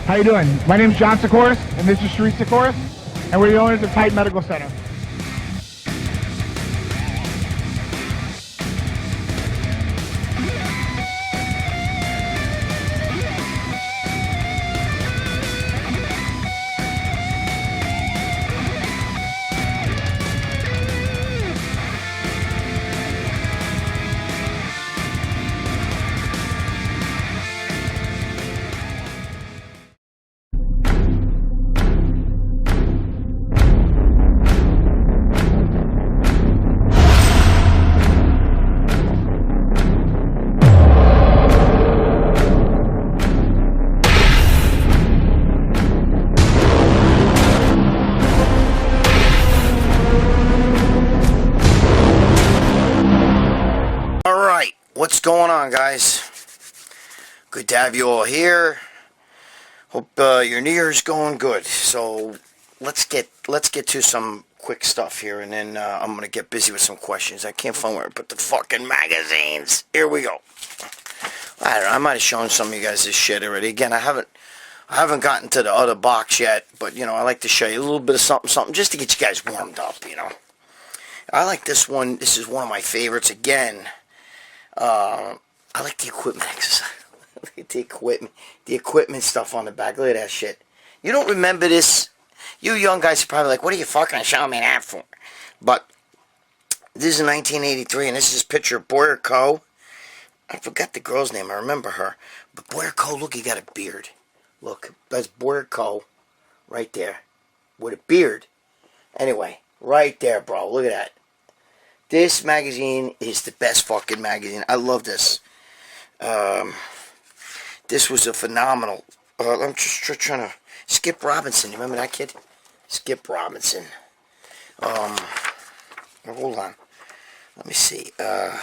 How you doing? My name is John Sikoris, and this is Sharice Sikoris, and we're the owners of Titan Medical Center. What's going on, guys? Good to have you all here. Hope your New Year's going good. So let's get to some quick stuff here, and then I'm gonna get busy with some questions. I can't find where I put the fucking magazines. Here we go. I don't know. I might have shown some of you guys this shit already. Again, I haven't gotten to the other box yet, but I like to show you a little bit of something just to get you guys warmed up. I like this one. This is one of my favorites. Again. I like the equipment exercise. Look at the equipment stuff on the back. Look at that shit. You don't remember this? You young guys are probably like, what are you fucking showing me that for? But this is 1983, and this is a picture of Boyer Coe. I forgot the girl's name. I remember her. But Boyer Coe, look, he got a beard. Look, that's Boyer Coe right there with a beard. Anyway, right there, bro. Look at that. This magazine is the best fucking magazine. I love this. This was a phenomenal. I'm just trying to. Skip Robinson. You remember that kid? Skip Robinson. Hold on. Let me see. Oh,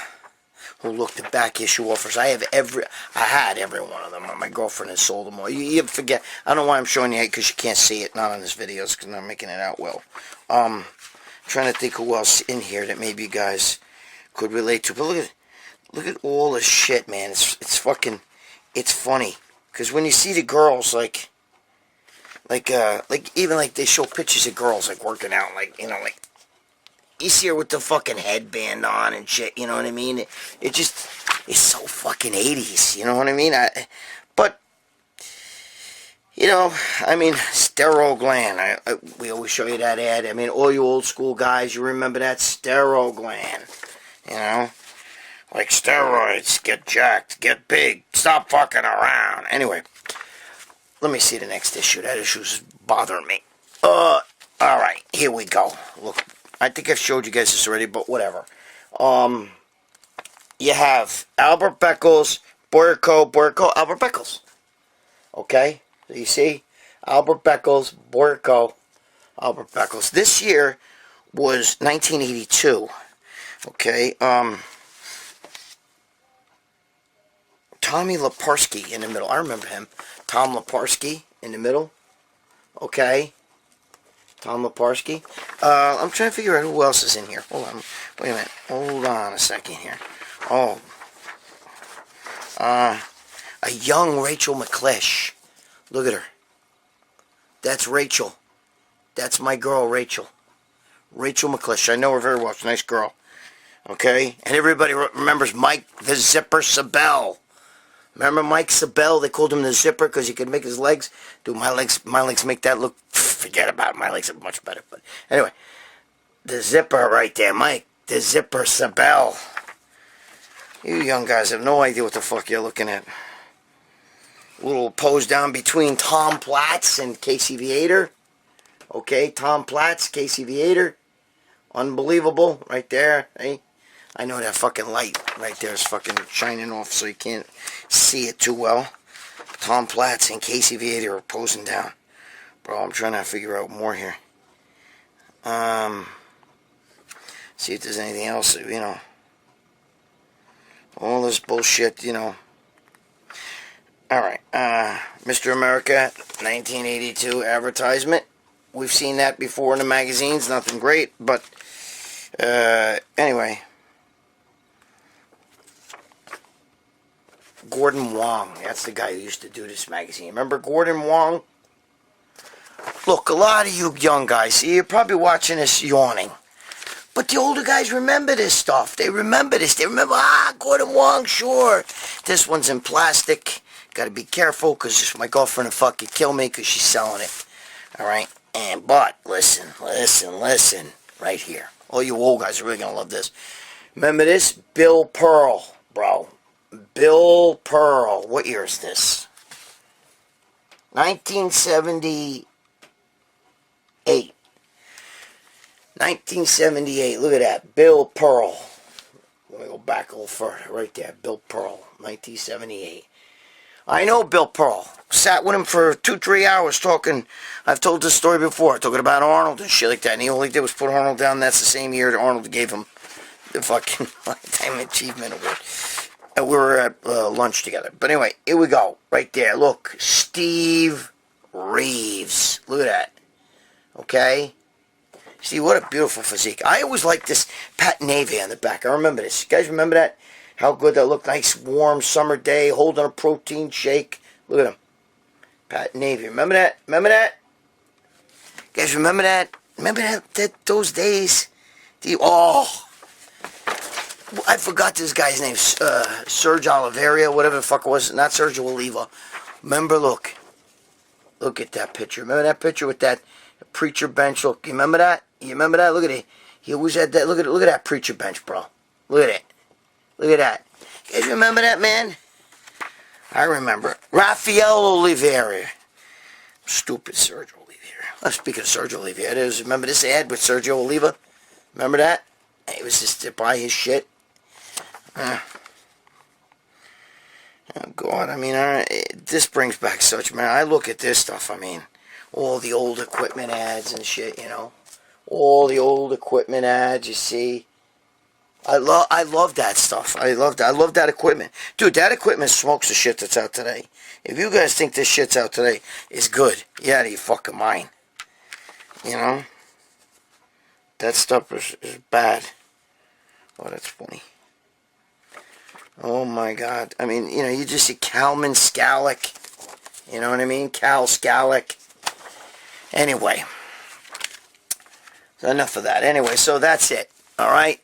look, the back issue offers. I had every one of them. My girlfriend has sold them all. You forget. I don't know why I'm showing you it, because you can't see it. Not on this video, because I'm not making it out well. Trying to think who else in here that maybe you guys could relate to. But look at all this shit, man. It's fucking, it's funny, because when you see the girls like even like they show pictures of girls like working out, like you see her with the fucking headband on and shit. You know what I mean? It just, it's so fucking 80s. You know what I mean? But I mean, sterile gland. We always show you that ad. I mean, all you old school guys, you remember that sterile gland. Like steroids, get jacked, get big, stop fucking around. Anyway, let me see the next issue. That issue's bothering me. Alright, here we go. Look, I think I've showed you guys this already, but whatever. You have Albert Beckles, Boyer Coe, Albert Beckles. Okay? So you see, Albert Beckles, Boyer Coe, Albert Beckles. This year was 1982. Okay, Tommy Leparsky in the middle. I remember him. Tom Leparsky in the middle. Okay, Tom Leparsky. I'm trying to figure out who else is in here. Hold on. Wait a minute. Hold on a second here. Oh, a young Rachel McClish. Look at her. That's Rachel. That's my girl, Rachel. Rachel McClish. I know her very well. She's a nice girl. Okay? And everybody remembers Mike the Zipper Sabell. Remember Mike Sabell? They called him the Zipper because he could make his legs. Dude, my legs make that look... Forget about it. My legs are much better. But anyway, the Zipper right there. Mike the Zipper Sabell. You young guys have no idea what the fuck you're looking at. Little pose down between Tom Platz and Casey Viator. Okay, Tom Platz, Casey Viator. Unbelievable, right there. Hey, I know that fucking light right there is fucking shining off so you can't see it too well. Tom Platz and Casey Viator are posing down. Bro, I'm trying to figure out more here. See if there's anything else, you know. All this bullshit, you know. Alright, Mr. America, 1982 advertisement. We've seen that before in the magazines. Nothing great, but anyway. Gordon Wong, that's the guy who used to do this magazine. Remember Gordon Wong? Look, a lot of you young guys, you're probably watching this yawning. But the older guys remember this stuff. They remember this. They remember, Gordon Wong, sure. This one's in plastic. Got to be careful because my girlfriend will fucking kill me because she's selling it. All right? But listen. Right here. All you old guys are really going to love this. Remember this? Bill Pearl, bro. Bill Pearl. What year is this? 1978. 1978. Look at that. Bill Pearl. Let me go back a little further. Right there. Bill Pearl. 1978. I know Bill Pearl. Sat with him for 2-3 hours talking. I've told this story before. Talking about Arnold and shit like that. And he all he did was put Arnold down. That's the same year that Arnold gave him the fucking Lifetime Achievement Award. And we were at lunch together. But anyway, here we go. Right there. Look. Steve Reeves. Look at that. Okay? See, what a beautiful physique. I always liked this Pat Navy on the back. I remember this. You guys remember that? How good that looked. Nice, warm summer day, holding a protein shake. Look at him. Pat Navy. Remember that? Remember that? You guys remember that? Remember that those days? I forgot this guy's name. Serge Oliveira, whatever the fuck it was. Not Sergio Oliva. Remember, look. Look at that picture. Remember that picture with that preacher bench? Look, you remember that? You remember that? Look at it. He always had that. Look at that preacher bench, bro. Look at it. Look at that. You guys remember that, man? I remember. Rafael Oliveira. Stupid Sergio Oliveira. Speaking of Sergio Oliveira, remember this ad with Sergio Oliva? Remember that? He was just to buy his shit. Oh, God. I mean, this brings back such, man. I look at this stuff, I mean, all the old equipment ads and shit, you know. All the old equipment ads, you see. I love that stuff. I love that equipment. Dude, that equipment smokes the shit that's out today. If you guys think this shit's out today is good, you're out of your fucking mind. You know? That stuff is bad. Oh, that's funny. Oh, my God. I mean, you know, you just see Calman Scalick. You know what I mean? Cal Scalick. Anyway. So enough of that. Anyway, so that's it. All right?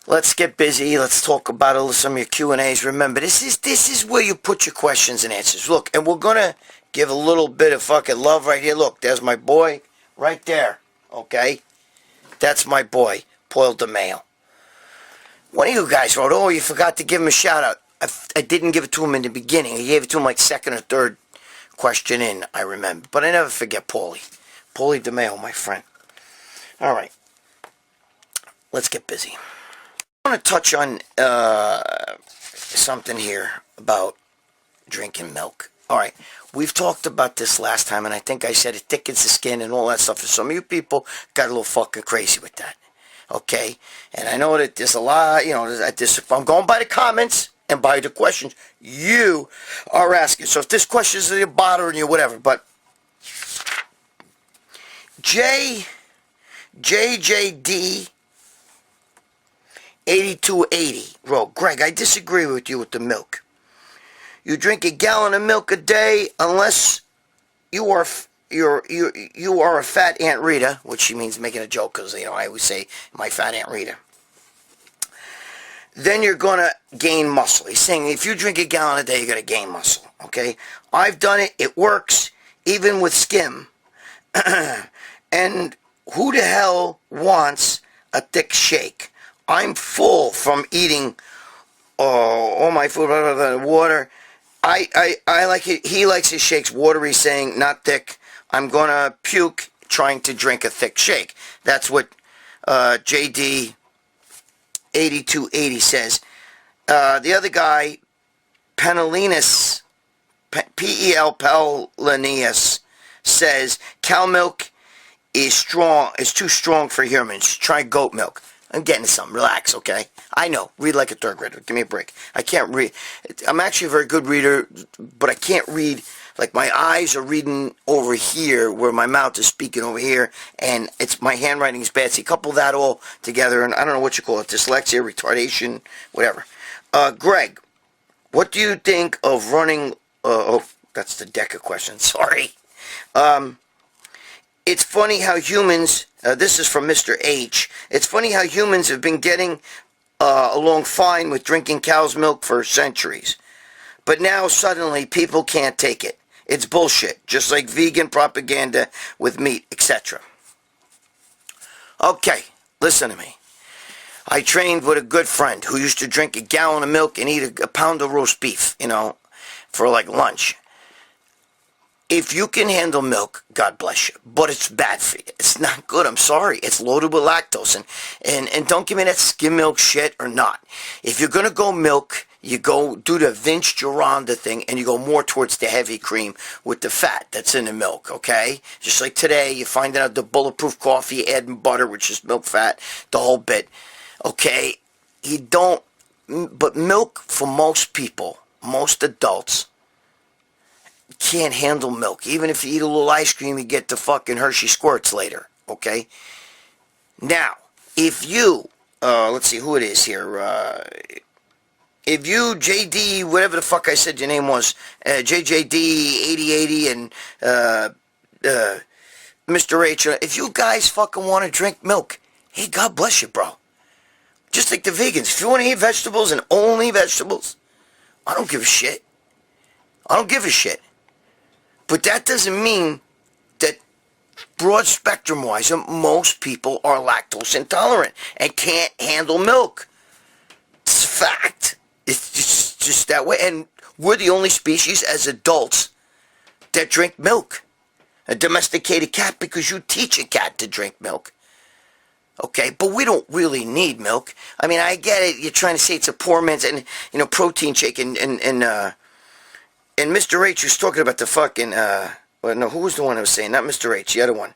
Let's get busy. Let's talk about some of your Q&As. Remember, this is where you put your questions and answers. Look, and we're going to give a little bit of fucking love right here. Look, there's my boy right there. Okay? That's my boy, Paul DeMayo. One of you guys wrote, you forgot to give him a shout out. I didn't give it to him in the beginning. I gave it to him like second or third question in, I remember. But I never forget Paulie. Paulie DeMayo, my friend. All right. Let's get busy. I want to touch on something here about drinking milk. All right, we've talked about this last time, and I think I said it thickens the skin and all that stuff. And some of you people got a little fucking crazy with that, okay? And I know that there's a lot, you know, if I'm going by the comments and by the questions you are asking. So if this question is bothering you, whatever, but JJD 8280 wrote, Greg, I disagree with you with the milk. You drink a gallon of milk a day unless you are a fat Aunt Rita, which she means making a joke because, you know, I always say my fat Aunt Rita. Then you're going to gain muscle. He's saying if you drink a gallon a day, you're going to gain muscle, okay? I've done it. It works, even with skim. And who the hell wants a thick shake? I'm full from eating all my food, blah, blah, blah, water. I like it. He likes his shakes watery, saying not thick. I'm gonna puke trying to drink a thick shake. That's what JD 8280 says. The other guy, Penellinus, P-E-L Pellinus, says cow milk is too strong for humans. Try goat milk. I'm getting some. Relax, okay? I know. Read like a third grader. Give me a break. I can't read. I'm actually a very good reader, but I can't read. Like, my eyes are reading over here where my mouth is speaking over here, and my handwriting is bad. So you couple that all together, and I don't know what you call it, dyslexia, retardation, whatever. Greg, what do you think of running... that's the Deca question. Sorry. It's funny how humans... this is from Mr. H. It's funny how humans have been getting along fine with drinking cow's milk for centuries. But now, suddenly, people can't take it. It's bullshit, just like vegan propaganda with meat, etc. Okay, listen to me. I trained with a good friend who used to drink a gallon of milk and eat a pound of roast beef, for like lunch. If you can handle milk, God bless you. But it's bad for you. It's not good. I'm sorry. It's loaded with lactose. And don't give me that skim milk shit or not. If you're going to go milk, you go do the Vince Gironda thing, and you go more towards the heavy cream with the fat that's in the milk, okay? Just like today, you find out the bulletproof coffee, adding butter, which is milk fat, the whole bit, okay? But milk for most people, most adults, can't handle milk. Even if you eat a little ice cream, you get the fucking Hershey squirts later, okay? Now, if you, let's see who it is here, if you, JD, whatever the fuck I said your name was, JJD 8080 and Mr. H, if you guys fucking want to drink milk, hey, God bless you, bro. Just like the vegans. If you want to eat vegetables and only vegetables, I don't give a shit. I don't give a shit. But that doesn't mean that broad spectrum wise, most people are lactose intolerant and can't handle milk. It's a fact. It's just that way. And we're the only species as adults that drink milk. A domesticated cat, because you teach a cat to drink milk. Okay, but we don't really need milk. I mean, I get it. You're trying to say it's a poor man's and protein shake and Mr. H was talking about the fucking who was the one I was saying? Not Mr. H, the other one.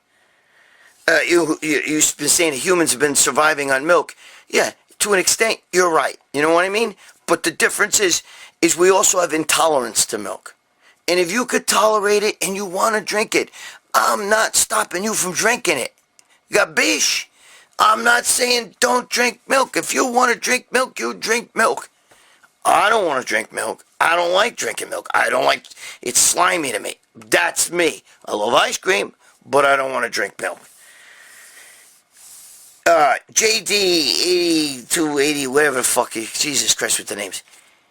You've been saying that humans have been surviving on milk. Yeah, to an extent, you're right. You know what I mean? But the difference is we also have intolerance to milk. And if you could tolerate it and you want to drink it, I'm not stopping you from drinking it. Gabish? I'm not saying don't drink milk. If you want to drink milk, you drink milk. I don't want to drink milk. I don't like drinking milk. It's slimy to me. That's me. I love ice cream, but I don't want to drink milk. JD8280, whatever the fuck, Jesus Christ with the names.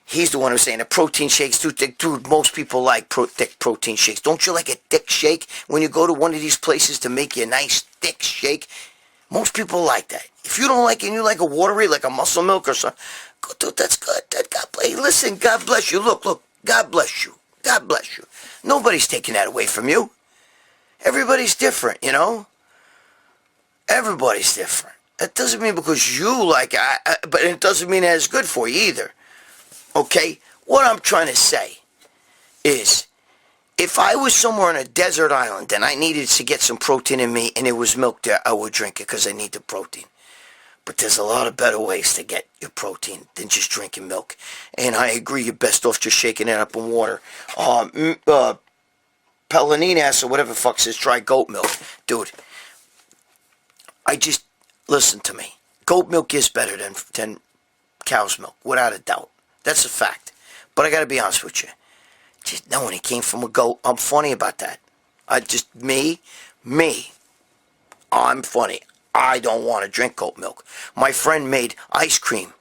He's the one who's saying the protein shakes too thick. Dude, most people like thick protein shakes. Don't you like a thick shake when you go to one of these places to make you a nice thick shake? Most people like that. If you don't like it and you like a watery, like a muscle milk or something, dude, that's good. God bless you. Listen, God bless you. Look, God bless you. God bless you. Nobody's taking that away from you. Everybody's different, Everybody's different. That doesn't mean because you like it, but it doesn't mean that it's good for you either. Okay? What I'm trying to say is, if I was somewhere on a desert island and I needed to get some protein in me and there was milk there, I would drink it because I need the protein. But there's a lot of better ways to get your protein than just drinking milk. And I agree, you're best off just shaking it up in water. Pelaninas or whatever the fuck says, try goat milk. Dude, listen to me. Goat milk is better than cow's milk, without a doubt. That's a fact. But I got to be honest with you. Just knowing it came from a goat, I'm funny about that. I'm funny. I don't want to drink goat milk. My friend made ice cream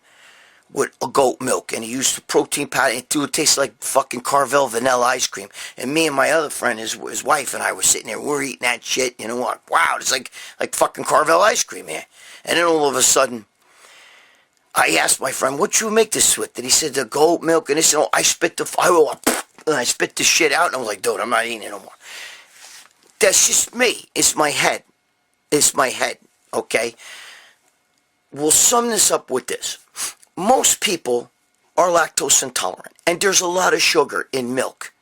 with a goat milk, and he used the protein powder, and it tasted like fucking Carvel vanilla ice cream. And me and my other friend, his wife, and I were sitting there, we're eating that shit, wow, it's like fucking Carvel ice cream here. And then all of a sudden, I asked my friend, what you make this with? And he said, the goat milk. And he said, oh, I spit the shit out. And I was like, dude, I'm not eating it no more. That's just me. It's my head. It's my head, okay? We'll sum this up with this. Most people are lactose intolerant, and there's a lot of sugar in milk.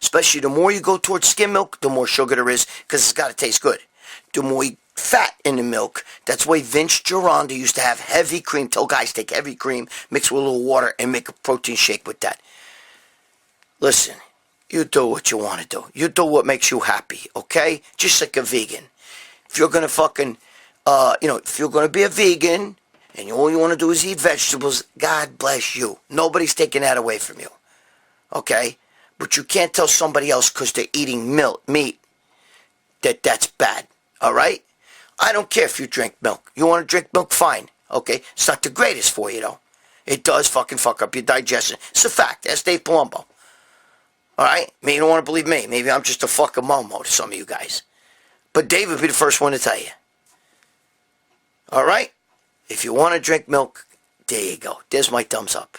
Especially the more you go towards skim milk, the more sugar there is, because it's got to taste good. The more fat in the milk, that's why Vince Gironda used to have heavy cream. Tell guys, take heavy cream, mix with a little water, and make a protein shake with that. Listen, you do what you want to do. You do what makes you happy, okay? Just like a vegan. If you're going to fucking, if you're going to be a vegan, and all you want to do is eat vegetables, God bless you. Nobody's taking that away from you, okay? But you can't tell somebody else because they're eating meat, that's bad, all right? I don't care if you drink milk. You want to drink milk, fine, okay? It's not the greatest for you, though. It does fucking fuck up your digestion. It's a fact. That's Dave Palumbo. All right? Maybe you don't want to believe me. Maybe I'm just a fucking momo to some of you guys. But Dave would be the first one to tell you. All right? If you want to drink milk, there you go. There's my thumbs up.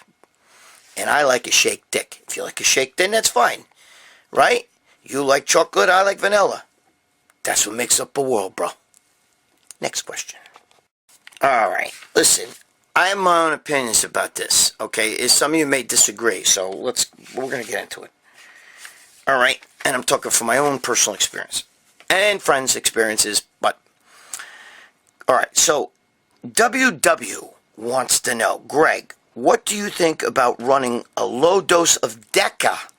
And I like a shake dick. If you like a shake, then that's fine. Right? You like chocolate, I like vanilla. That's what makes up the world, bro. Next question. All right. Listen, I have my own opinions about this, okay? Some of you may disagree, so we're going to get into it. All right? And I'm talking from my own personal experience. And friends' experiences, but... All right, so WW wants to know, Greg, what do you think about running a low dose of Deca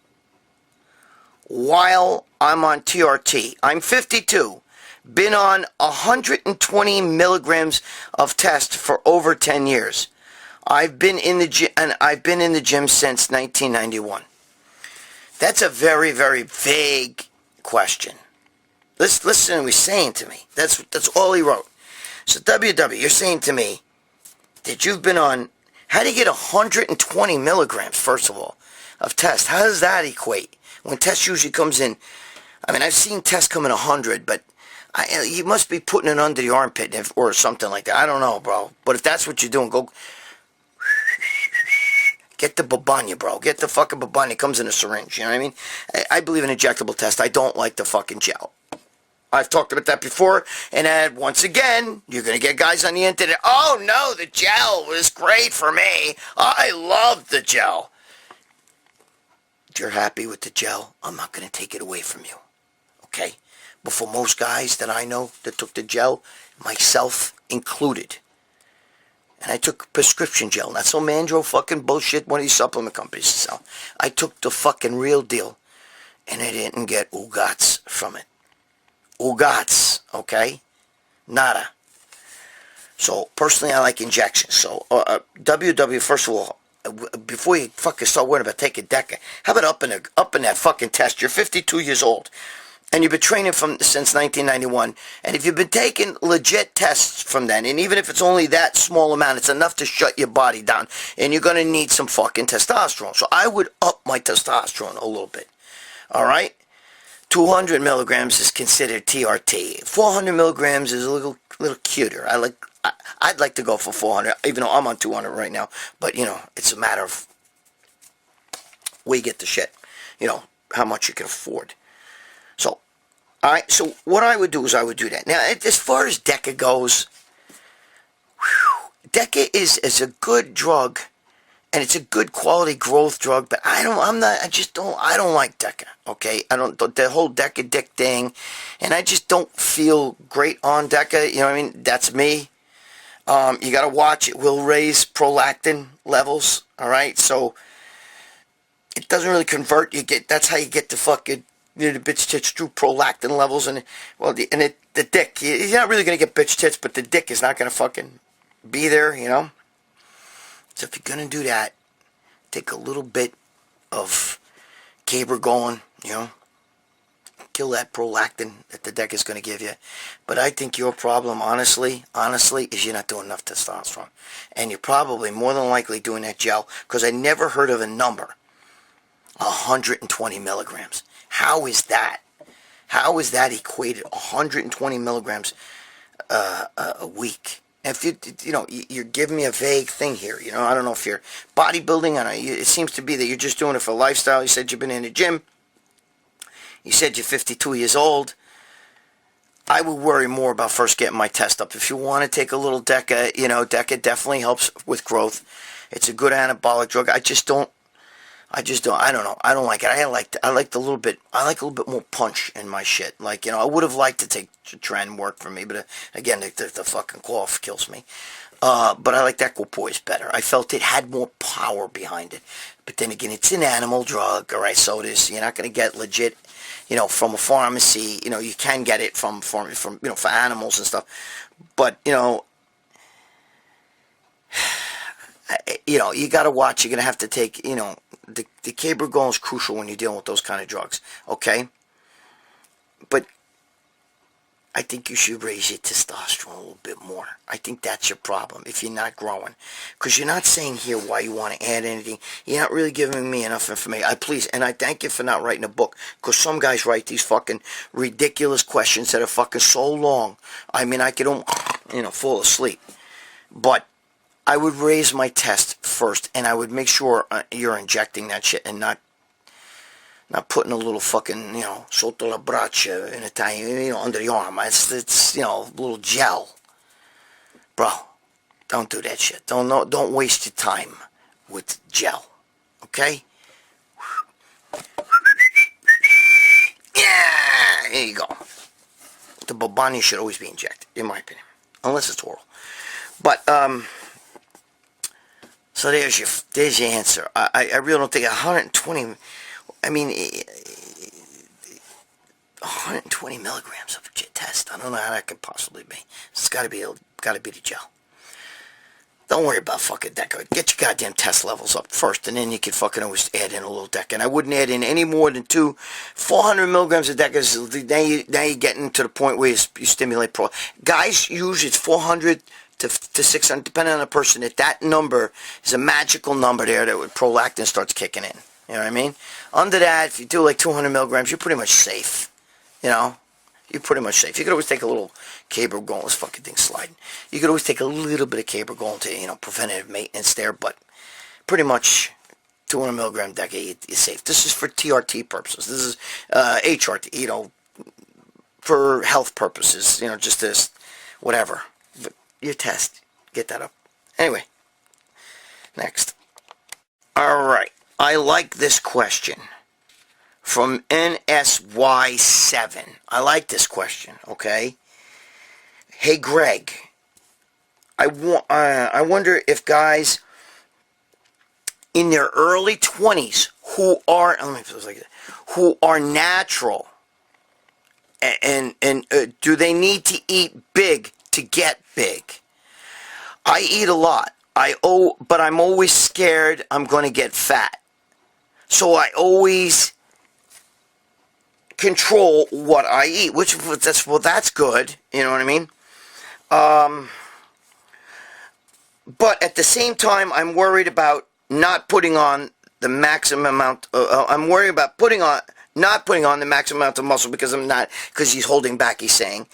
while I'm on TRT? I'm 52, been on 120 milligrams of test for over 10 years. I've been in the gym since 1991. That's a very, very vague question. Listen to what he's saying to me. That's all he wrote. So WW, you're saying to me that you've been on, how do you get 120 milligrams, first of all, of test? How does that equate? When test usually comes in, I mean, I've seen test come in 100, but you must be putting it under the armpit or something like that. I don't know, bro. But if that's what you're doing, go get the babanya, bro. Get the fucking babanya. It comes in a syringe, you know what I mean? I believe in injectable test. I don't like the fucking gel. I've talked about that before, and once again, you're going to get guys on the internet, oh no, the gel was great for me. I love the gel. If you're happy with the gel, I'm not going to take it away from you, okay? But for most guys that I know that took the gel, myself included, and I took prescription gel, not some Mandro fucking bullshit one of these supplement companies sell. I took the fucking real deal, and I didn't get oogats from it. Oogats, okay? Nada. So, personally, I like injections. So, WW, first of all, before you fucking start worrying about taking Deca, how about up in that fucking test? You're 52 years old, and you've been training since 1991, and if you've been taking legit tests from then, and even if it's only that small amount, it's enough to shut your body down, and you're going to need some fucking testosterone. So, I would up my testosterone a little bit, all right? 200 milligrams is considered TRT. 400 milligrams is a little cuter. I'd like to go for 400, even though I'm on 200 right now. But, it's a matter of where you get the shit. How much you can afford. So, so what I would do is I would do that. Now, as far as Deca goes, Deca is a good drug. And it's a good quality growth drug, but I don't like Deca, okay? The whole Deca dick thing, and I just don't feel great on Deca, you know what I mean? That's me. You gotta watch, it will raise prolactin levels, alright? So, it doesn't really convert, that's how you get the fucking, the bitch tits through prolactin levels, and, the dick, you're not really gonna get bitch tits, but the dick is not gonna fucking be there, So if you're going to do that, take a little bit of caber going, kill that prolactin that the Deca is going to give you. But I think your problem, honestly, is you're not doing enough testosterone. And you're probably more than likely doing that gel, because I never heard of a number, 120 milligrams. How is that? How is that equated, 120 milligrams a week? If you're giving me a vague thing here. I don't know if you're bodybuilding. I don't know. It seems to be that you're just doing it for lifestyle. You said you've been in the gym. You said you're 52 years old. I would worry more about first getting my test up. If you want to take a little Deca, Deca definitely helps with growth. It's a good anabolic drug. I don't know. I don't like it. I like a little bit more punch in my shit. I would have liked to take trend work for me, but again, the fucking cough kills me. But I like Equipoise better. I felt it had more power behind it. But then again, it's an animal drug, all right? So you're not going to get legit, from a pharmacy. You can get it from for animals and stuff. But, you got to watch. You're going to have to take, the cabergoline is crucial when you're dealing with those kind of drugs, okay? But I think you should raise your testosterone a little bit more. I think that's your problem if you're not growing. Because you're not saying here why you want to add anything. You're not really giving me enough information. And I thank you for not writing a book. Because some guys write these fucking ridiculous questions that are fucking so long. I mean, I could, fall asleep. But I would raise my test first. And I would make sure you're injecting that shit and not putting a little fucking, sotto la braccia in Italian, under the arm. It's a little gel. Bro, don't do that shit. Don't waste your time with gel. Okay? Yeah! There you go. The Bobani should always be injected, in my opinion. Unless it's oral. But, so there's your answer. I really don't think 120... 120 milligrams of test. I don't know how that could possibly be. It's got to be the gel. Don't worry about fucking Deca. Get your goddamn test levels up first, and then you can fucking always add in a little Deca. And I wouldn't add in any more than 400 milligrams of Deca. Now you're getting to the point where you stimulate pro. Guys use it's 400 to 600, depending on the person. That number is a magical number there that with prolactin starts kicking in. You know what I mean? Under that, if you do like 200 milligrams, you're pretty much safe. You're pretty much safe. You could always take a little cabergoline. This fucking thing's sliding. You could always take a little bit of cabergoline to, preventative maintenance there, but pretty much 200 milligram Deca is safe. This is for TRT purposes. This is HRT, for health purposes, just this, whatever. But your test, get that up. Anyway, next. All right. I like this question from NSY7. I like this question, okay? Hey, Greg, I wonder if guys in their early 20s who are natural and do they need to eat big to get big? I eat a lot. But I'm always scared I'm going to get fat. So I always control what I eat, that's good, you know what I mean? But at the same time, I'm worried about not putting on the maximum amount, I'm worried about not putting on the maximum amount of muscle because he's holding back, he's saying.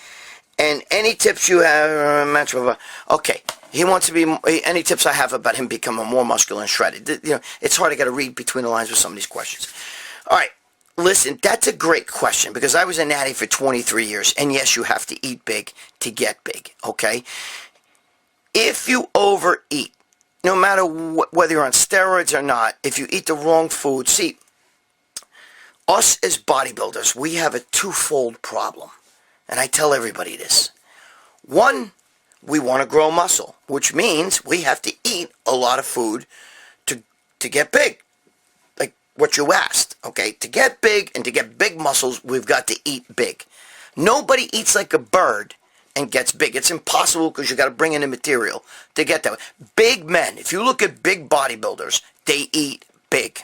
And any tips you have, okay. He wants to be, any tips I have about him becoming more muscular and shredded. It's hard to get to read between the lines with some of these questions. All right, listen, that's a great question because I was a natty for 23 years. And yes, you have to eat big to get big, okay? If you overeat, no matter whether you're on steroids or not, if you eat the wrong food, see, us as bodybuilders, we have a twofold problem. And I tell everybody this. One, we want to grow muscle, which means we have to eat a lot of food to get big. Like what you asked, okay? To get big and to get big muscles, we've got to eat big. Nobody eats like a bird and gets big. It's impossible because you got to bring in the material to get that. Big men, if you look at big bodybuilders, they eat big.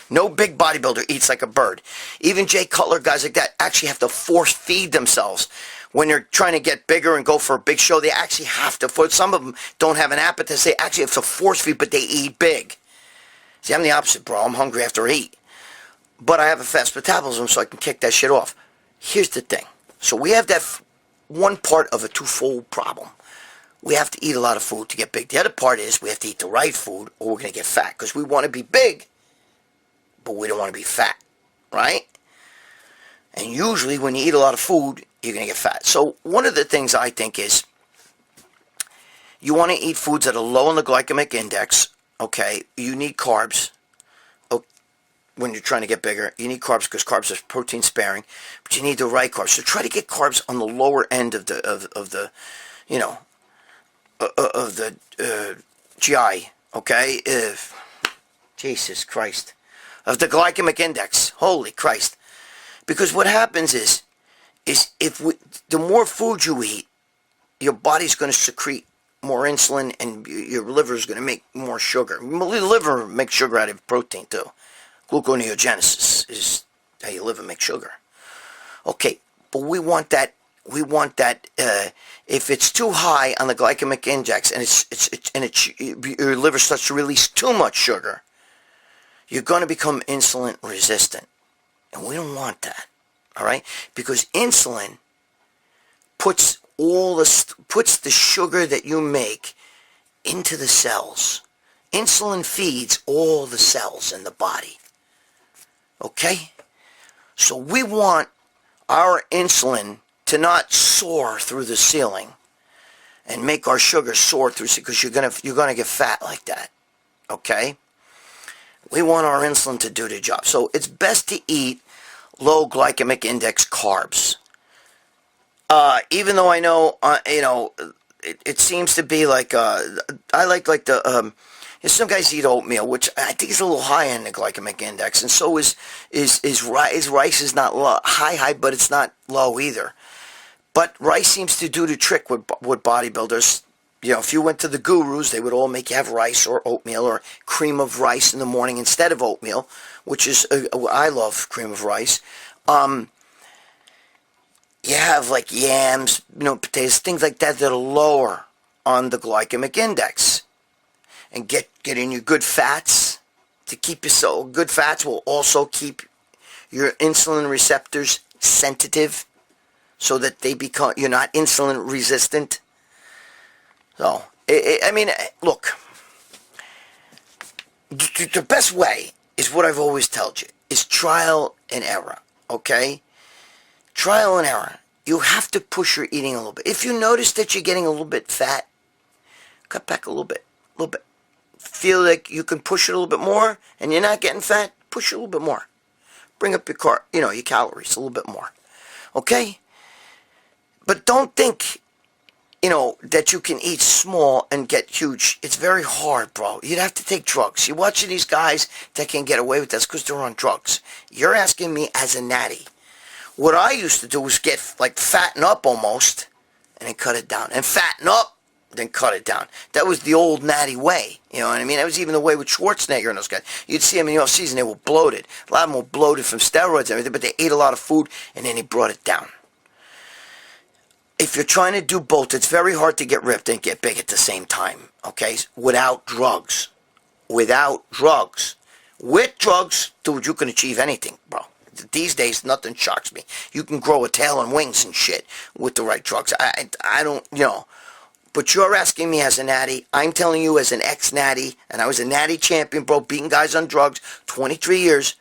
No big bodybuilder eats like a bird. Even Jay Cutler, guys like that, actually have to force feed themselves. When they're trying to get bigger and go for a big show, they actually have to. Some of them don't have an appetite. They actually have to force feed, but they eat big. See, I'm the opposite, bro. I'm hungry after I eat. But I have a fast metabolism, so I can kick that shit off. Here's the thing. So we have that one part of a twofold problem. we have to eat a lot of food to get big. The other part is we have to eat the right food or we're going to get fat. Because we want to be big, but we don't want to be fat, right? And usually when you eat a lot of food, you're going to get fat. So one of the things I think is you want to eat foods that are low on the glycemic index, okay? You need carbs. When you're trying to get bigger, you need carbs because carbs are protein sparing, but you need the right carbs. So try to get carbs on the lower end of the GI, okay? Jesus Christ, of the glycemic index. Holy Christ! Because what happens is the more food you eat, your body's going to secrete more insulin, and your liver is going to make more sugar. The liver makes sugar out of protein too. Gluconeogenesis is how your liver makes sugar. Okay, but we want that. If it's too high on the glycemic index and your liver starts to release too much sugar, you're going to become insulin resistant, and we don't want that. All right, because insulin puts the sugar that you make into the cells. Insulin feeds all the cells in the body. Okay? So we want our insulin to not soar through the ceiling and make our sugar soar through, because you're gonna get fat like that. Okay? We want our insulin to do the job. So it's best to eat low glycemic index carbs. Even though I know, it seems to be like, I like the, some guys eat oatmeal, which I think is a little high in the glycemic index, and so is rice. Rice is not low, high, but it's not low either. But rice seems to do the trick with bodybuilders. You know, if you went to the gurus, they would all make you have rice or oatmeal or cream of rice in the morning instead of oatmeal, which is, I love cream of rice. You have like yams, potatoes, things like that are lower on the glycemic index. And get in your good fats to keep your soul. Good fats will also keep your insulin receptors sensitive so that you're not insulin resistant. So, look, the best way is what I've always told you, is trial and error, okay? Trial and error. You have to push your eating a little bit. If you notice that you're getting a little bit fat, cut back a little bit. Feel like you can push it a little bit more and you're not getting fat, push it a little bit more. Bring up your calories a little bit more. Okay? But don't think, that you can eat small and get huge. It's very hard, bro. You'd have to take drugs. You're watching these guys that can get away with this because they're on drugs. You're asking me as a natty. What I used to do was get fatten up almost and then cut it down. And fatten up, then cut it down. That was the old natty way. You know what I mean? That was even the way with Schwarzenegger and those guys. You'd see them in the off-season, they were bloated. A lot of them were bloated from steroids and everything, but they ate a lot of food, and then he brought it down. If you're trying to do both, it's very hard to get ripped and get big at the same time, okay? Without drugs. Without drugs. With drugs, dude, you can achieve anything, bro. These days, nothing shocks me. You can grow a tail and wings and shit with the right drugs. I don't, But you're asking me as a natty. I'm telling you as an ex-natty, and I was a natty champion, bro, beating guys on drugs, 23 years.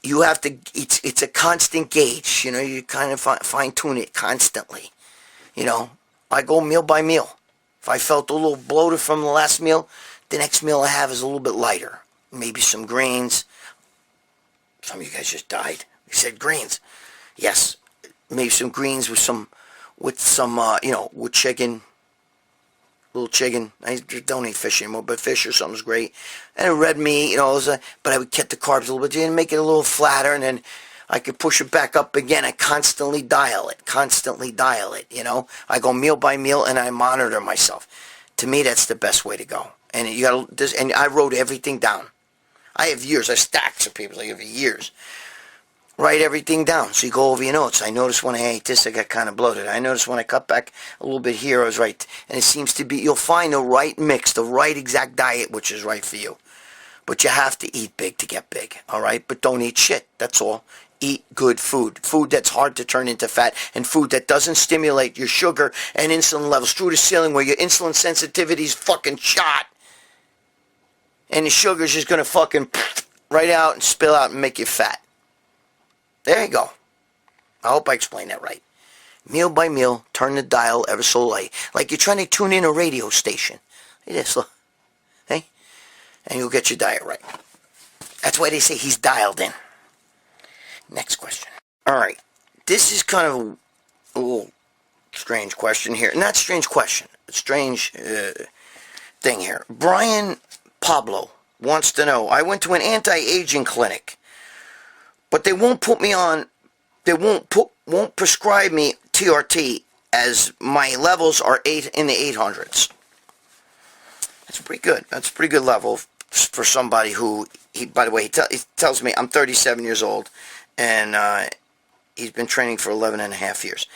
You have to, it's a constant gauge, you kind of fine-tune it constantly. I go meal by meal. If I felt a little bloated from the last meal, the next meal I have is a little bit lighter. Maybe some greens. Some of you guys just died. We said greens. Yes, maybe some greens with some with chicken. Little chicken. I don't eat fish anymore, but fish or something's great. And red meat, but I would cut the carbs a little bit and make it a little flatter, and then I could push it back up again. I constantly dial it. I go meal by meal, and I monitor myself. To me, that's the best way to go. And and I wrote everything down. I have years. I have stacks of people. I have years. Write everything down. So you go over your notes. I noticed when I ate this, I got kind of bloated. I noticed when I cut back a little bit here, I was right. And it seems to be, you'll find the right mix, the right exact diet, which is right for you. But you have to eat big to get big, all right? But don't eat shit. That's all. eat good food. Food that's hard to turn into fat, and food that doesn't stimulate your sugar and insulin levels through the ceiling where your insulin sensitivity is fucking shot. And the sugar's just going to fucking right out and spill out and make you fat. There you go. I hope I explained that right. Meal by meal, turn the dial ever so light. Like you're trying to tune in a radio station. It is, look. Hey? And you'll get your diet right. That's why they say he's dialed in. Next question. Alright. This is kind of a little strange question here. Not strange question. A strange thing here. Brian Pablo wants to know, I went to an anti-aging clinic, but they won't put me on, they won't prescribe me TRT as my levels are in the 800s. That's pretty good. That's a pretty good level for somebody who, by the way, he tells me I'm 37 years old, and he's been training for 11 and a half years.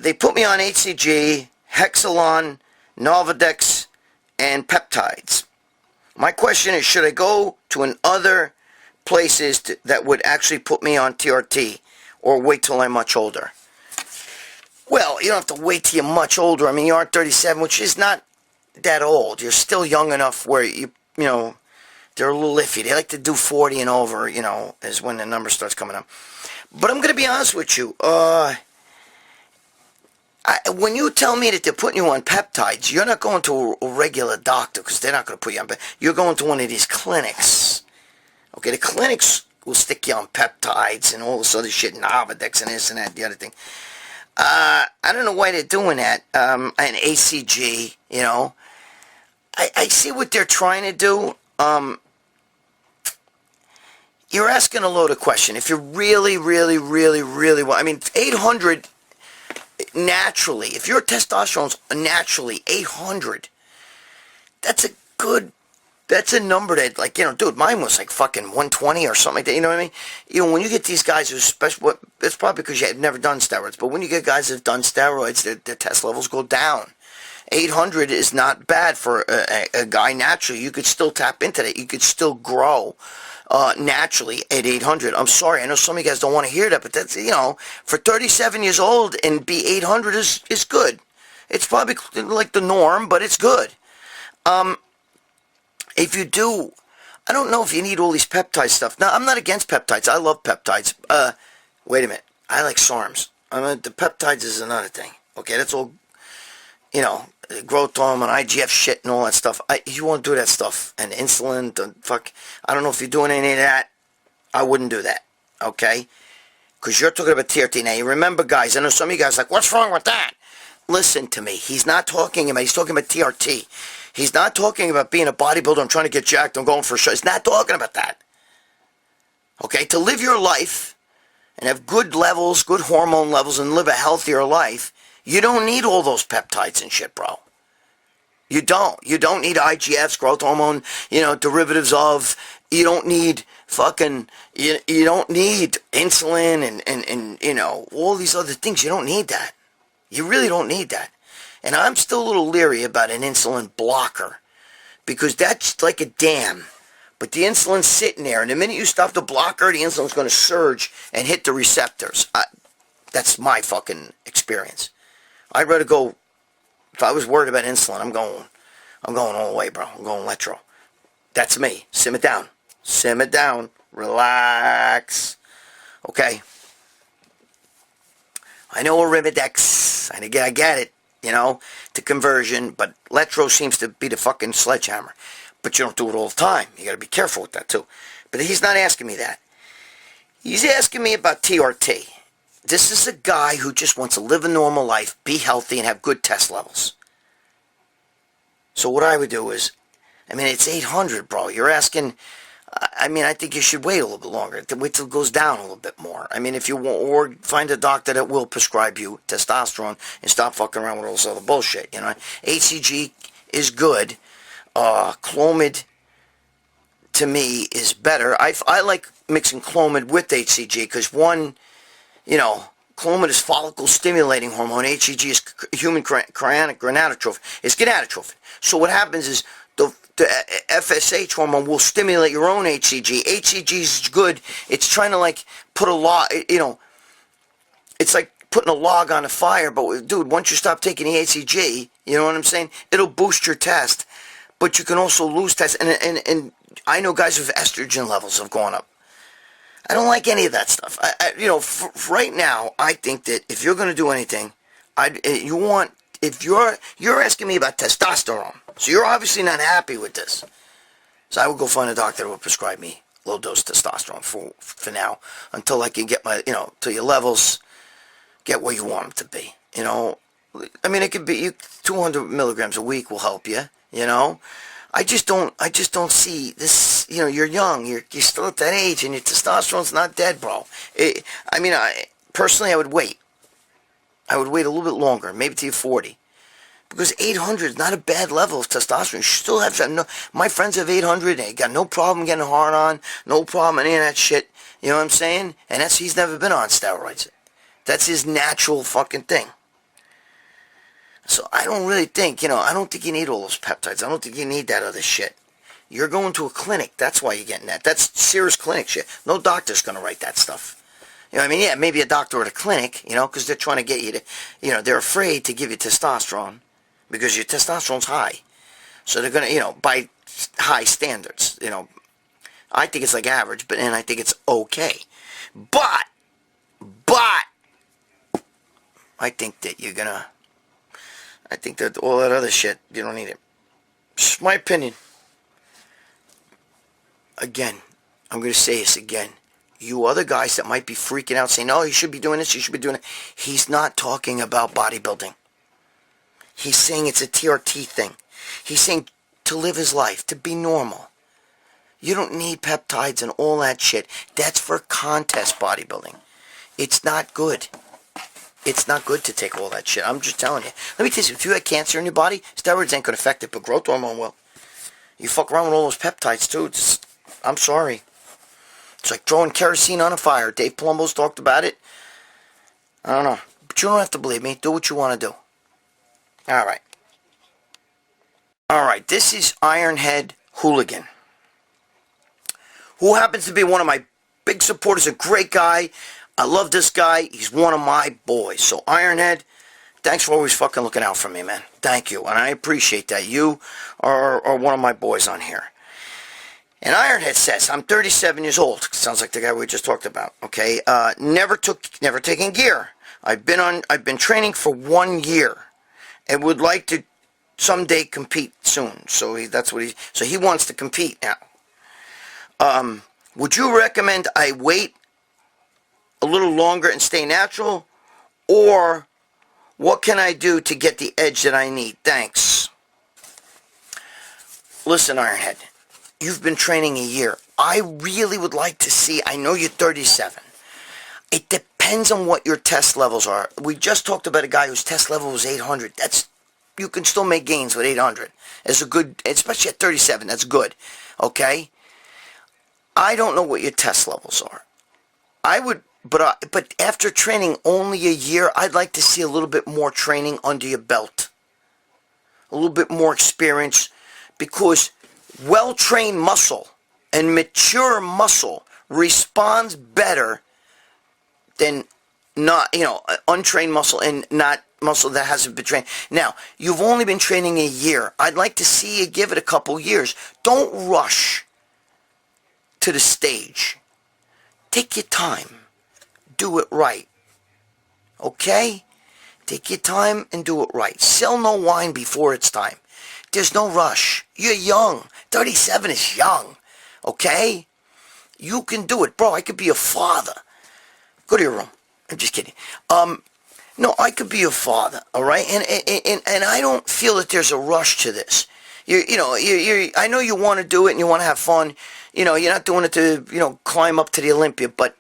They put me on HCG, Hexalon, Nolvadex, and peptides. My question is, should I go to other places that would actually put me on TRT, or wait till I'm much older? Well, you don't have to wait till you're much older. I mean, you are 37, which is not that old. You're still young enough where, you know, they're a little iffy. They like to do 40 and over, you know, is when the number starts coming up. But I'm going to be honest with you. When you tell me that they're putting you on peptides, you're not going to a regular doctor, because they're not going to put you on peptides. You're going to one of these clinics. Okay, the clinics will stick you on peptides and all this other shit, Nolvadex and this and that, the other thing. I don't know why they're doing that. And ACG, you know. I see what they're trying to do. You're asking a load of questions. If you really want, I mean, 800 naturally, if your testosterone's naturally 800, that's a number that, like, you know, dude, mine was like fucking 120 or something like that, you know what I mean? You know, when you get these guys who, especially, it's probably because you have never done steroids, but when you get guys that have done steroids, their test levels go down. 800 is not bad for a guy naturally. You could still tap into that. You could still grow naturally at 800. I'm sorry, I know some of you guys don't want to hear that, but that's, you know, for 37 years old and be 800 is good. It's probably like the norm, but it's good. If you do, I don't know if you need all these peptide stuff. Now, I'm not against peptides. I love peptides. Wait a minute. I like SARMs. I mean, the peptides is another thing. Okay, that's all, you know, growth hormone, IGF shit and all that stuff. You won't do that stuff. And insulin, I don't know if you're doing any of that. I wouldn't do that. Okay? Because you're talking about TRT. Now, you remember, guys, I know some of you guys are like, what's wrong with that? Listen to me. He's talking about TRT. He's not talking about being a bodybuilder. I'm trying to get jacked. I'm going for a show. He's not talking about that. Okay? To live your life and have good levels, good hormone levels, and live a healthier life, you don't need all those peptides and shit, bro. You don't. You don't need IGFs, growth hormone, you know, derivatives of. You don't need fucking, you don't need insulin and, you know, all these other things. You don't need that. You really don't need that. And I'm still a little leery about an insulin blocker, because that's like a dam. But the insulin's sitting there, and the minute you stop the blocker, the insulin's going to surge and hit the receptors. That's my fucking experience. I'd rather go, if I was worried about insulin, I'm going all the way, bro. I'm going Letro. That's me. Simmer down. Simmer down. Relax. Okay. I know Arimidex. I get it, you know, to conversion, but Letro seems to be the fucking sledgehammer. But you don't do it all the time. You got to be careful with that, too. But he's not asking me that. He's asking me about TRT. This is a guy who just wants to live a normal life, be healthy, and have good test levels. So what I would do is, I mean, it's 800, bro. You're asking, I mean, I think you should wait a little bit longer. Wait till it goes down a little bit more. I mean, if you want, or find a doctor that will prescribe you testosterone and stop fucking around with all this other bullshit, you know. HCG is good. Clomid, to me, is better. I like mixing Clomid with HCG, because one, you know, Clomid is follicle-stimulating hormone. HCG is human chorionic gonadotrophin. It's gonadotrophin. So what happens is the FSH hormone will stimulate your own HCG. HCG is good. It's trying to like put a log, it's like putting a log on a fire. But dude, once you stop taking the HCG, you know what I'm saying? It'll boost your test, but you can also lose test. And I know guys with estrogen levels have gone up. I don't like any of that stuff. Right now, I think that if you're going to do anything, if you're asking me about testosterone, so you're obviously not happy with this. So I would go find a doctor who would prescribe me low dose testosterone for now, until I can get my, till your levels get where you want them to be. I mean, it could be 200 milligrams a week will help you. I just don't see this. You're young. You're still at that age, and your testosterone's not dead, bro. Personally, I would wait. I would wait a little bit longer, maybe till you're 40. Because 800 is not a bad level of testosterone. You still have to. My friends have 800. They got no problem getting hard on. No problem any of that shit. You know what I'm saying? And he's never been on steroids. That's his natural fucking thing. So I don't really think, I don't think you need all those peptides. I don't think you need that other shit. You're going to a clinic. That's why you're getting that. That's serious clinic shit. No doctor's going to write that stuff. Yeah, maybe a doctor at a clinic, because they're trying to get you to, they're afraid to give you testosterone because your testosterone's high. So they're going to, by high standards, I think it's like average, and I think it's okay. But, I think that you're going to, I think that all that other shit, you don't need it. It's my opinion. Again, I'm going to say this again. You other guys that might be freaking out saying, oh, you should be doing this, you should be doing it. He's not talking about bodybuilding. He's saying it's a TRT thing. He's saying to live his life, to be normal. You don't need peptides and all that shit. That's for contest bodybuilding. It's not good. It's not good to take all that shit. I'm just telling you. Let me tell you, if you had cancer in your body, steroids ain't going to affect it, but growth hormone will. You fuck around with all those peptides, too. I'm sorry. It's like throwing kerosene on a fire. Dave Palumbo's talked about it. I don't know. But you don't have to believe me. Do what you want to do. All right. All right. This is Ironhead Hooligan, who happens to be one of my big supporters. A great guy. I love this guy. He's one of my boys. So, Ironhead, thanks for always fucking looking out for me, man. Thank you. And I appreciate that. You are one of my boys on here. And Ironhead says, I'm 37 years old. Sounds like the guy we just talked about. Okay. Never taken gear. I've been training for 1 year and would like to someday compete soon. So he wants to compete now. Would you recommend I wait a little longer and stay natural, or what can I do to get the edge that I need? Thanks. Listen, Ironhead, you've been training a year. I really would like to see, I know you're 37. It depends on what your test levels are. We just talked about a guy whose test level was 800. You can still make gains with 800. It's a good, especially at 37, that's good. Okay? I don't know what your test levels are. But after training only a year, I'd like to see a little bit more training under your belt. A little bit more experience, because well-trained muscle and mature muscle responds better than not, untrained muscle and not muscle that hasn't been trained. Now, you've only been training a year. I'd like to see you give it a couple years. Don't rush to the stage. Take your time. Do it right. Okay? Take your time and do it right. Sell no wine before it's time. There's no rush. You're young. 37 is young. Okay? You can do it. Bro, I could be a father. Go to your room. I'm just kidding. No, I could be a father, all right? And I don't feel that there's a rush to this. I know you want to do it and you want to have fun. You're not doing it to, climb up to the Olympia, but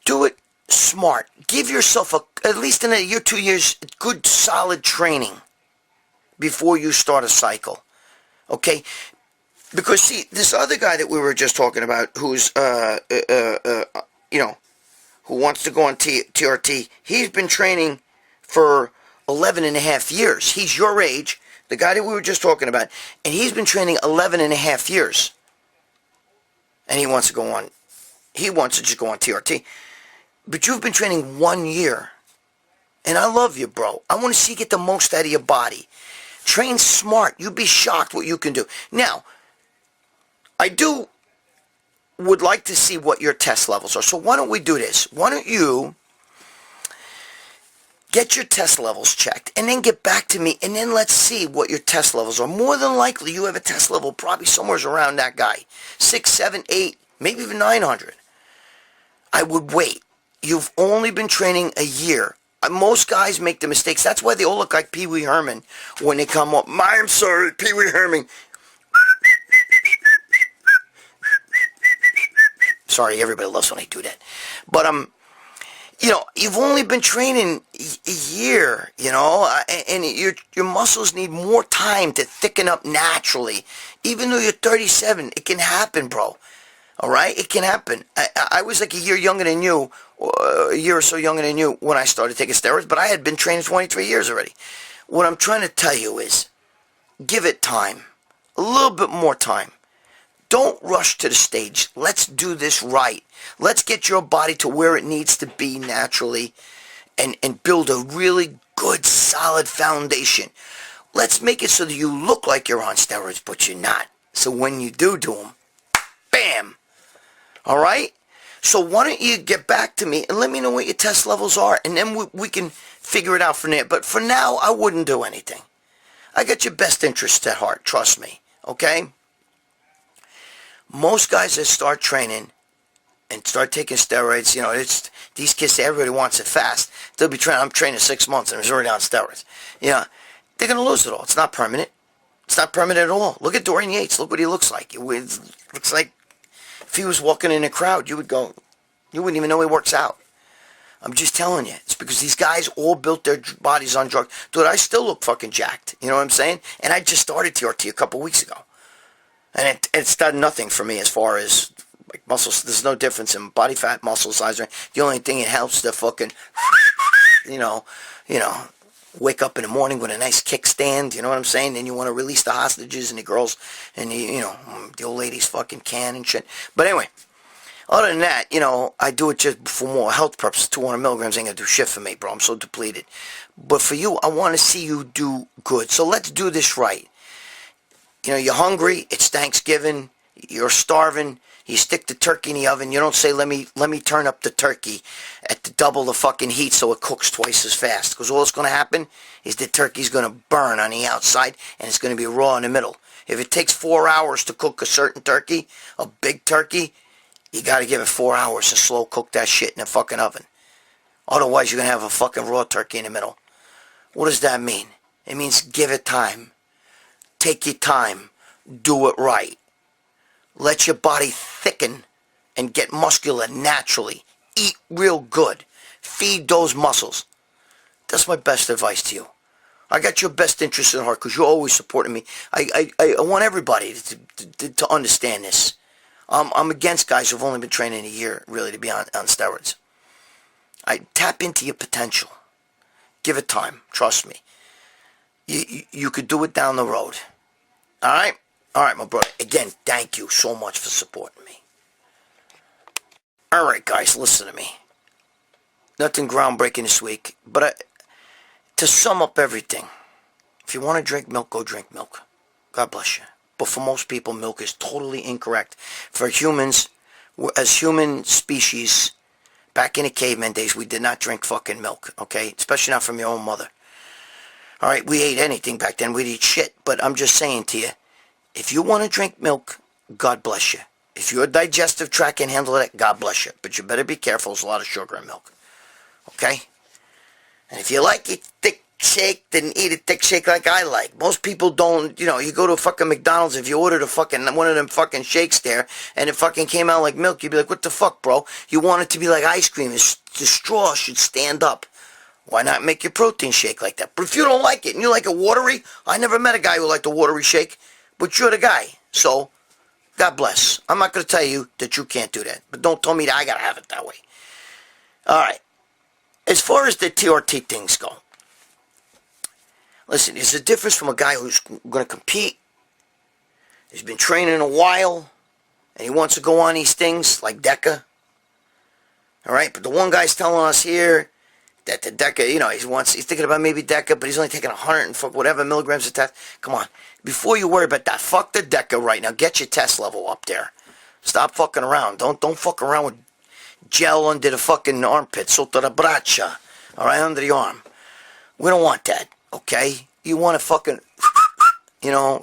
do it smart. Give yourself at least in a year, 2 years, good solid training before you start a cycle. Okay? Because see, this other guy that we were just talking about, who's who wants to go on TRT, he's been training for 11 and a half years. He's your age. the guy that we were just talking about, and he's been training 11 and a half years. And he wants to go on, he wants to just go on TRT. But you've been training 1 year. And I love you, bro. I want to see you get the most out of your body. Train smart. You'd be shocked what you can do. Now, I would like to see what your test levels are. So why don't we do this? Why don't you get your test levels checked and then get back to me, and then let's see what your test levels are. More than likely, you have a test level probably somewhere around that guy. 6, 7, 8, maybe even 900. I would wait. You've only been training a year. Most guys make the mistakes. That's why they all look like Pee Wee Herman when they come up. I'm sorry, Pee Wee Herman. Sorry, everybody loves when I do that. But, you know, you've only been training a year, you know, and your muscles need more time to thicken up naturally. Even though you're 37, it can happen, bro. All right? It can happen. I was like a year younger than you, a year or so younger than you when I started taking steroids, but I had been training 23 years already. What I'm trying to tell you is, give it time. A little bit more time. Don't rush to the stage. Let's do this right. Let's get your body to where it needs to be naturally and build a really good, solid foundation. Let's make it so that you look like you're on steroids, but you're not. So when you do them, bam! All right? So why don't you get back to me and let me know what your test levels are, and then we can figure it out from there. But for now, I wouldn't do anything. I got your best interests at heart. Trust me. Okay? Most guys that start training and start taking steroids, you know, it's these kids, everybody wants it fast. They'll be training, I'm training 6 months and I'm already on steroids. You know, they're going to lose it all. It's not permanent. It's not permanent at all. Look at Dorian Yates. Look what he looks like. It looks like if he was walking in a crowd, you wouldn't even know he works out. I'm just telling you. It's because these guys all built their bodies on drugs. Dude, I still look fucking jacked. You know what I'm saying? And I just started TRT a couple weeks ago. And it's done nothing for me as far as like muscles. There's no difference in body fat, muscle size. The only thing it helps to fucking, you know, wake up in the morning with a nice kickstand. You know what I'm saying? Then you want to release the hostages and the girls and the old ladies fucking can and shit. But anyway, other than that, you know, I do it just for more health purposes. 200 milligrams ain't gonna do shit for me, bro. I'm so depleted. But for you, I want to see you do good. So let's do this right. You know, you're hungry, it's Thanksgiving, you're starving, you stick the turkey in the oven, you don't say, let me turn up the turkey at double the fucking heat so it cooks twice as fast. Because all that's going to happen is the turkey's going to burn on the outside and it's going to be raw in the middle. If it takes 4 hours to cook a certain turkey, a big turkey, you got to give it 4 hours to slow cook that shit in the fucking oven. Otherwise, you're going to have a fucking raw turkey in the middle. What does that mean? It means give it time. Take your time. Do it right. Let your body thicken and get muscular naturally. Eat real good. Feed those muscles. That's my best advice to you. I got your best interest in heart because you're always supporting me. I want everybody to understand this. I'm against guys who've only been training a year, really, to be on steroids. I tap into your potential. Give it time. Trust me. You could do it down the road. All right? All right, my brother. Again, thank you so much for supporting me. All right, guys, listen to me. Nothing groundbreaking this week, but to sum up everything, if you want to drink milk, go drink milk. God bless you. But for most people, milk is totally incorrect. For humans, as human species, back in the caveman days, we did not drink fucking milk, okay? Especially not from your own mother. All right, we ate anything back then. We'd eat shit. But I'm just saying to you, if you want to drink milk, God bless you. If your digestive tract can handle it, God bless you. But you better be careful. There's a lot of sugar in milk. Okay? And if you like it thick shake, then eat a thick shake like I like. Most people don't, you know, you go to a fucking McDonald's, if you ordered a fucking, one of them fucking shakes there, and it fucking came out like milk, you'd be like, what the fuck, bro? You want it to be like ice cream. The straw should stand up. Why not make your protein shake like that? But if you don't like it and you like it watery, I never met a guy who liked a watery shake, but you're the guy. So, God bless. I'm not going to tell you that you can't do that, but don't tell me that I got to have it that way. All right. As far as the TRT things go, Listen, there's a difference from a guy who's going to compete. He's been training a while, and he wants to go on these things like Deca. All right, but the one guy's telling us here that the Deca, he's thinking about maybe Deca, but he's only taking 100 and whatever milligrams of test. Come on, before you worry about that, fuck the Deca right now. Get your test level up there. Stop fucking around. Don't fuck around with gel under the fucking armpit, sotto la braccia. All right, under the arm. We don't want that. Okay? You want to fucking,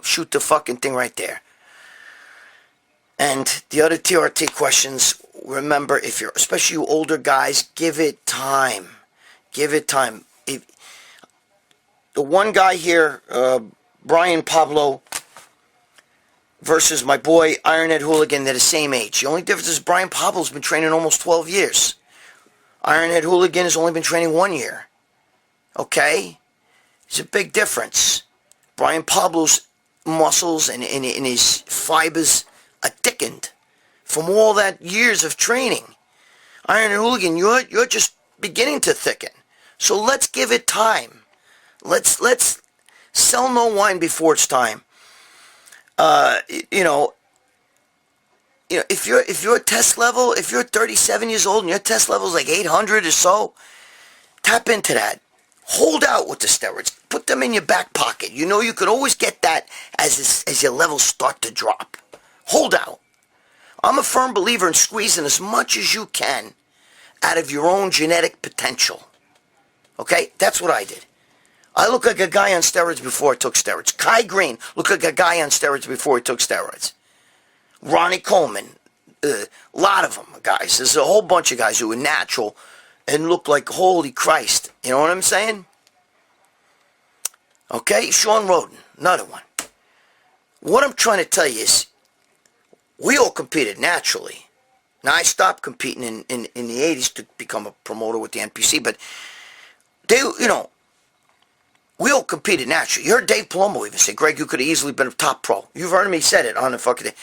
shoot the fucking thing right there. And the other TRT questions, remember, especially you older guys, give it time. Give it time. The one guy here, Brian Pablo, versus my boy Ironhead Hooligan, they're the same age. The only difference is Brian Pablo's been training almost 12 years. Ironhead Hooligan has only been training 1 year. Okay? It's a big difference. Brian Pablo's muscles and his fibers are thickened from all that years of training. Ironhead Hooligan, you're just beginning to thicken. So let's give it time. Let's sell no wine before it's time. If your test level, if you're 37 years old and your test level is like 800 or so, tap into that. Hold out with the steroids. Put them in your back pocket. You could always get that as your levels start to drop. Hold out. I'm a firm believer in squeezing as much as you can out of your own genetic potential. Okay? That's what I did. I look like a guy on steroids before I took steroids. Kai Green looked like a guy on steroids before he took steroids. Ronnie Coleman, a lot of them guys. There's a whole bunch of guys who are natural and look like, holy Christ. You know what I'm saying? Okay? Sean Roden, another one. What I'm trying to tell you is, we all competed naturally. Now, I stopped competing in the 80s to become a promoter with the NPC, but we all competed naturally. You heard Dave Palumbo even say, Greg, you could have easily been a top pro. You've heard me say it on the fucking day.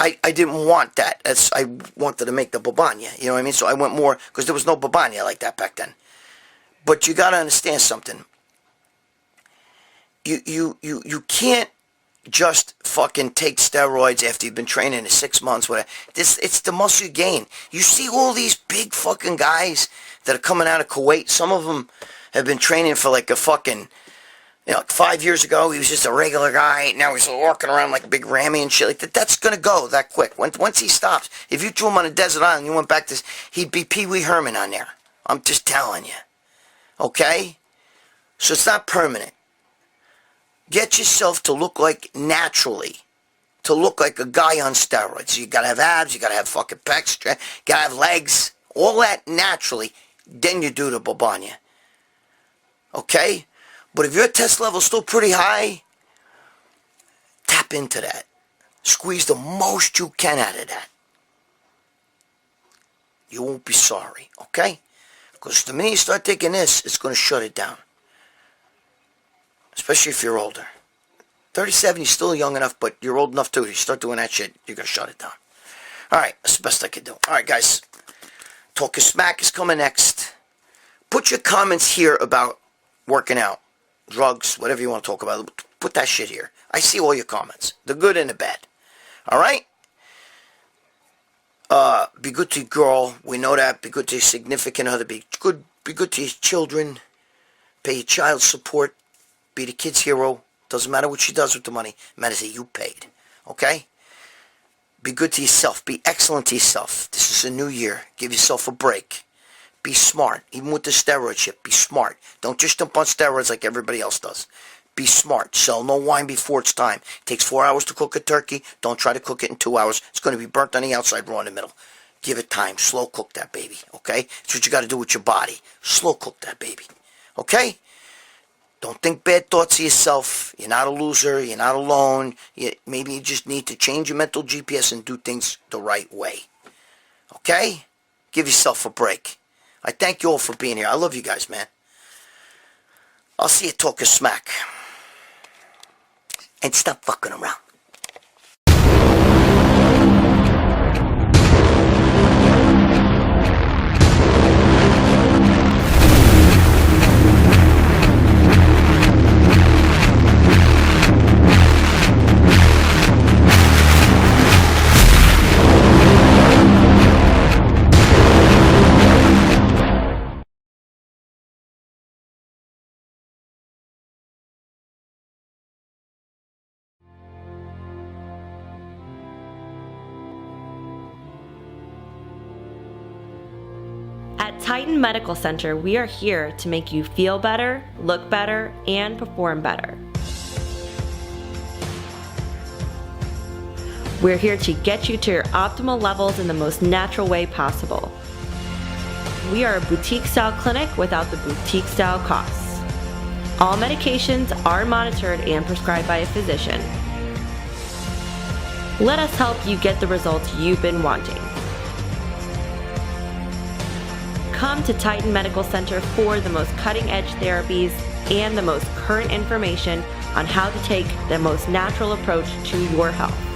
I didn't want that. I wanted to make the Babanya. You know what I mean? So I went more, because there was no Babanya like that back then. But you got to understand something. You can't just fucking take steroids after you've been training in 6 months. Whatever. It's the muscle you gain. You see all these big fucking guys that are coming out of Kuwait. Some of them have been training for like a fucking... 5 years ago, he was just a regular guy. Now he's walking around like a big Rammy and shit like that. That's going to go that quick. Once he stops, if you threw him on a desert island and you went back to... he'd be Pee Wee Herman on there. I'm just telling you. Okay? So it's not permanent. Get yourself to look like naturally. To look like a guy on steroids. You got to have abs. You got to have fucking pecs. You got to have legs. All that naturally. Then you do the Babanya. Okay? But if your test level's still pretty high, tap into that. Squeeze the most you can out of that. You won't be sorry, okay? Because the minute you start taking this, it's going to shut it down. Especially if you're older. 37, you're still young enough, but you're old enough too. You start doing that shit, you're going to shut it down. Alright, that's the best I could do. Alright, guys. Talking Smack is coming next. Put your comments here about working out. Drugs, whatever you want to talk about, put that shit here. I see all your comments, the good and the bad. All right? Be good to your girl. We know that. Be good to your significant other. Be good to your children. Pay your child support. Be the kid's hero. Doesn't matter what she does with the money. It matters that you paid. Okay? Be good to yourself. Be excellent to yourself. This is a new year. Give yourself a break. Be smart. Even with the steroid shit, be smart. Don't just jump on steroids like everybody else does. Be smart. Sell no wine before it's time. It takes 4 hours to cook a turkey. Don't try to cook it in 2 hours. It's going to be burnt on the outside, raw in the middle. Give it time. Slow cook that baby. Okay? That's what you got to do with your body. Slow cook that baby. Okay? Don't think bad thoughts of yourself. You're not a loser. You're not alone. Maybe you just need to change your mental GPS and do things the right way. Okay? Give yourself a break. I thank you all for being here. I love you guys, man. I'll see you talking smack. And stop fucking around. At Titan Medical Center, we are here to make you feel better, look better, and perform better. We're here to get you to your optimal levels in the most natural way possible. We are a boutique-style clinic without the boutique-style costs. All medications are monitored and prescribed by a physician. Let us help you get the results you've been wanting. Come to Titan Medical Center for the most cutting-edge therapies and the most current information on how to take the most natural approach to your health.